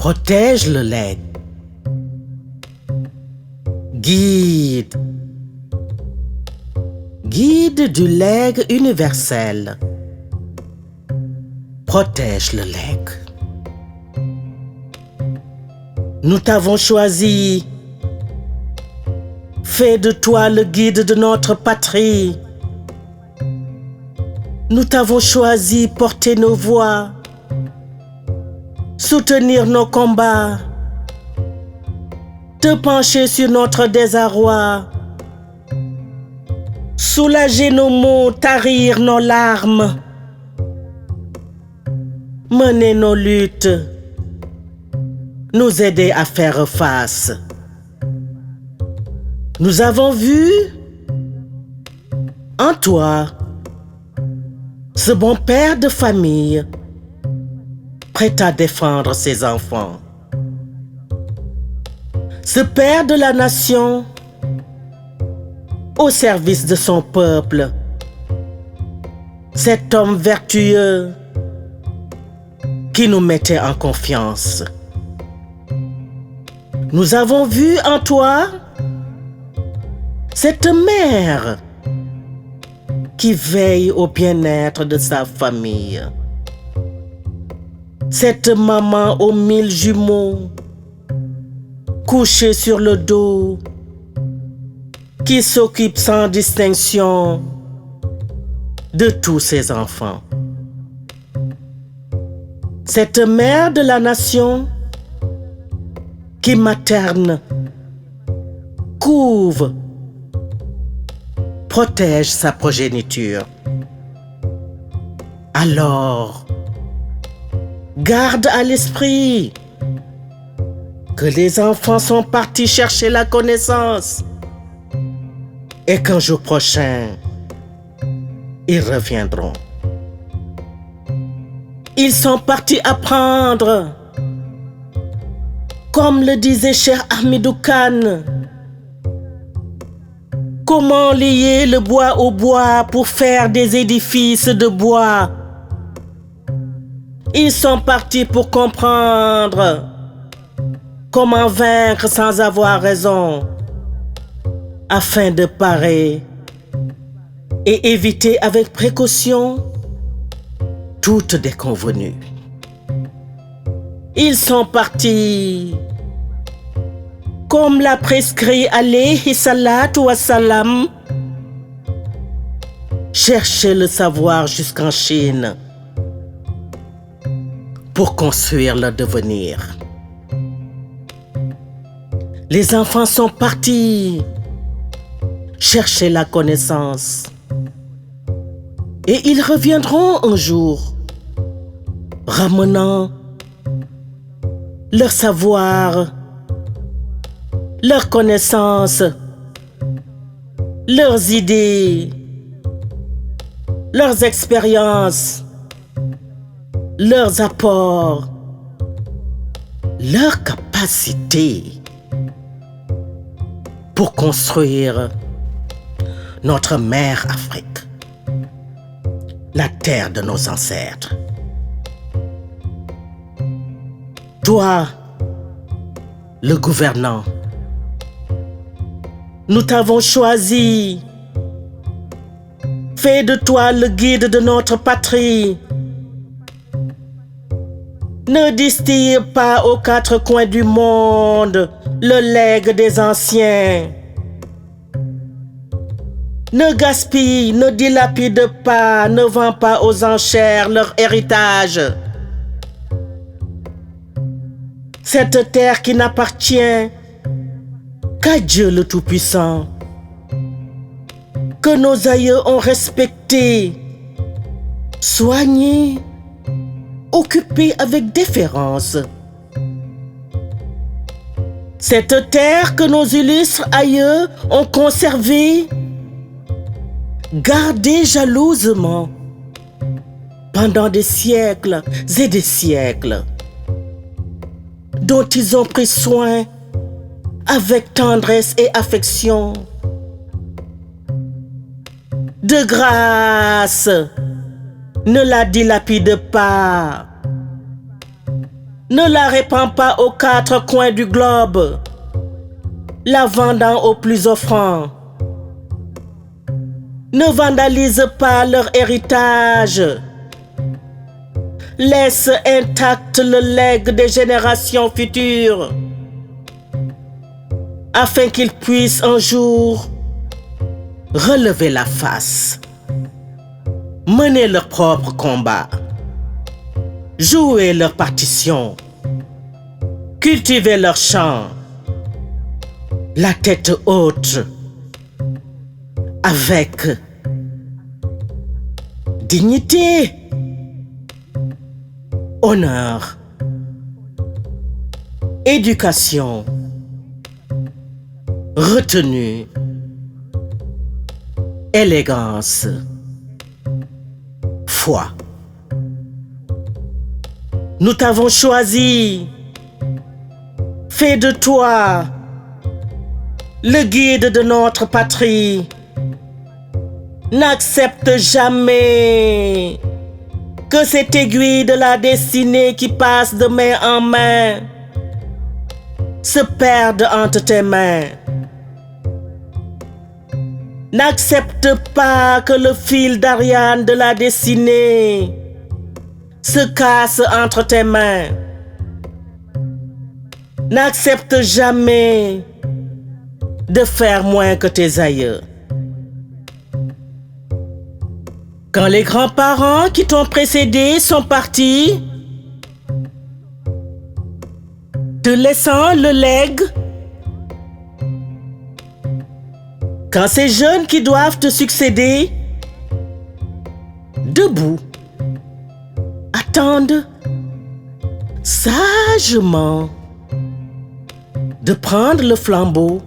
Protège le legs. Guide. Guide du legs universel. Protège le legs. Nous t'avons choisi. Fais de toi le guide de notre patrie. Nous t'avons choisi porter nos voix, soutenir nos combats, te pencher sur notre désarroi, soulager nos maux, tarir nos larmes, mener nos luttes, nous aider à faire face. Nous avons vu en toi ce bon père de famille, prêt à défendre ses enfants. Ce père de la nation, au service de son peuple. Cet homme vertueux qui nous mettait en confiance. Nous avons vu en toi cette mère qui veille au bien-être de sa famille. Cette maman aux 1000 jumeaux, couchée sur le dos, qui s'occupe sans distinction de tous ses enfants. Cette mère de la nation qui materne, couvre, protège sa progéniture. Alors, garde à l'esprit que les enfants sont partis chercher la connaissance et qu'un jour prochain, ils reviendront. Ils sont partis apprendre, comme le disait cher Hamidou Kane, comment lier le bois au bois pour faire des édifices de bois. Ils sont partis pour comprendre comment vaincre sans avoir raison, afin de parer et éviter avec précaution toute déconvenue. Ils sont partis, comme l'a prescrit alayhi salatu wa salam, chercher le savoir jusqu'en Chine pour construire leur devenir. Les enfants sont partis chercher la connaissance et ils reviendront un jour, ramenant leur savoir, leur connaissance, leurs idées, leurs expériences, leurs apports, leurs capacités pour construire notre mère Afrique, la terre de nos ancêtres. Toi, le gouvernant, nous t'avons choisi. Fais de toi le guide de notre patrie. Ne distille pas aux 4 coins du monde le legs des anciens. Ne gaspille, ne dilapide pas, ne vends pas aux enchères leur héritage. Cette terre qui n'appartient qu'à Dieu le Tout-Puissant, que nos aïeux ont respecté, soigné, occupé avec déférence. Cette terre que nos illustres aïeux ont conservée, gardée jalousement pendant des siècles et des siècles, dont ils ont pris soin avec tendresse et affection. De grâce, ne la dilapide pas. Ne la répands pas aux quatre coins du globe, la vendant aux plus offrants. Ne vandalise pas leur héritage. Laisse intact le legs des générations futures, afin qu'ils puissent un jour relever la face, mener leur propre combat, jouer leur partition, cultiver leur chant, la tête haute, avec dignité, honneur, éducation, retenue, élégance, foi. Nous t'avons choisi, fais de toi le guide de notre patrie. N'accepte jamais que cette aiguille de la destinée qui passe de main en main se perde entre tes mains. N'accepte pas que le fil d'Ariane de la destinée se casse entre tes mains. N'accepte jamais de faire moins que tes aïeux. Quand les grands-parents qui t'ont précédé sont partis, te laissant le legs, quand ces jeunes qui doivent te succéder, debout, attendent sagement de prendre le flambeau,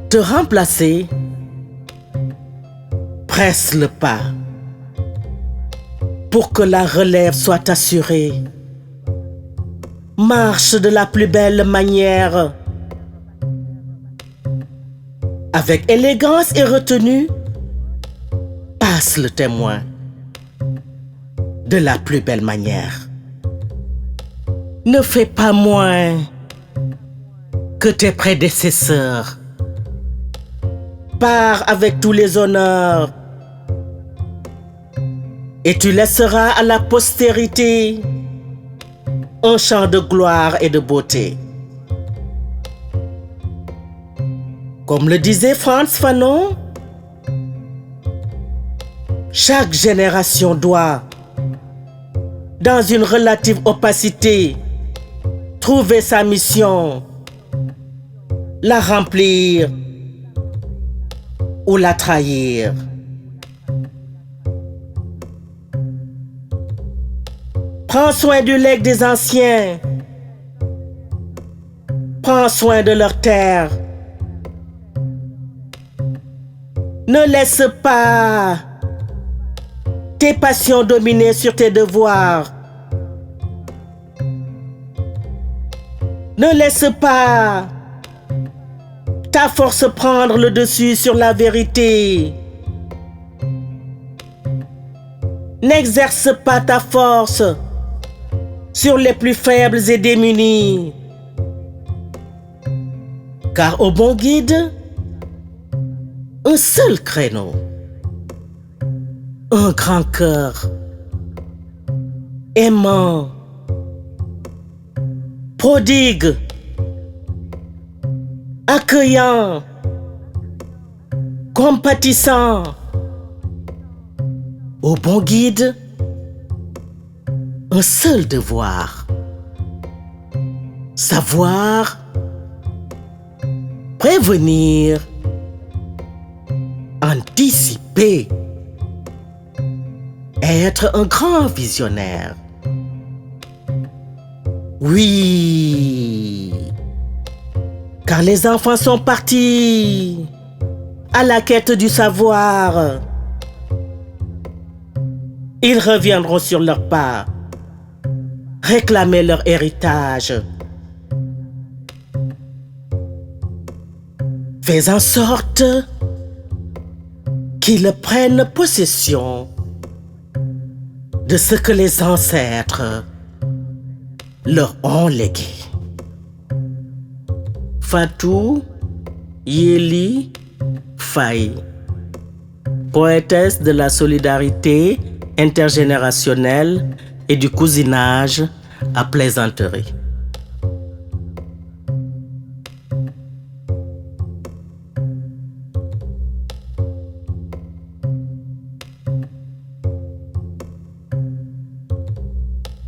te remplacer, presse le pas pour que la relève soit assurée. Marche de la plus belle manière, avec élégance et retenue, passe le témoin de la plus belle manière. Ne fais pas moins que tes prédécesseurs. Pars avec tous les honneurs et tu laisseras à la postérité un chant de gloire et de beauté. Comme le disait Frantz Fanon, chaque génération doit, dans une relative opacité, trouver sa mission, la remplir ou la trahir. Prends soin du legs des anciens. Prends soin de leur terre. Ne laisse pas tes passions dominer sur tes devoirs. Ne laisse pas ta force prendre le dessus sur la vérité. N'exerce pas ta force sur les plus faibles et démunis. Car au bon guide, un seul créneau, un grand cœur, aimant, prodigue, accueillant, compatissant. Au bon guide, un seul devoir, savoir prévenir, anticiper, être un grand visionnaire. Oui, car les enfants sont partis à la quête du savoir. Ils reviendront sur leurs pas, réclamer leur héritage. Fais en sorte qu'ils prennent possession de ce que les ancêtres leur ont légué. Fatou Yeli Faye, poétesse de la solidarité intergénérationnelle et du cousinage à plaisanterie.